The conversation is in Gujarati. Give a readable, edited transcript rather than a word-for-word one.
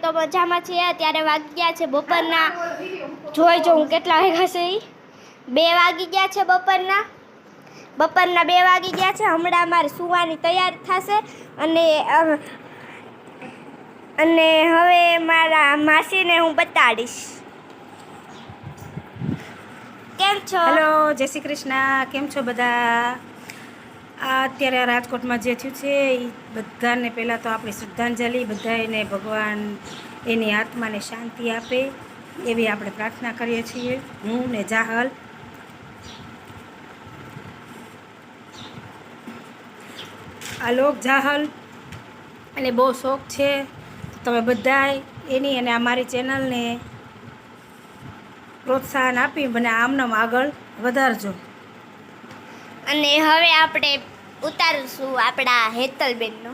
તો મજામાં છીએ। અત્યારે વાગી ગયા છે બપોરના, જોઈ જો હું કેટલા વાગ્યા છે, 2 વાગી ગયા છે બપોરના 2 વાગી ગયા છે। હમણાં અમારે સુવાની તૈયારી થશે અને હવે મારા માસીને હું બતાડીશ। કેમ છો? હેલો, જય શ્રી કૃષ્ણ। કેમ છો બધા? અત્યારે રાજકોટમાં જે થયું છે એ બધાને પહેલાં તો આપણી શ્રદ્ધાંજલિ, બધાને ભગવાન એની આત્માને શાંતિ આપે એવી આપણે પ્રાર્થના કરીએ છીએ। હું ને જાહલ આલોક જાહલ અને બહુ શોખ છે, તમે બધાય એની અને અમારી ચેનલને પ્રોત્સાહન આપી મને આમનામ આગળ વધારજો। અને હવે આપણે ઉતારીશું આપણા હેતલબેનનો।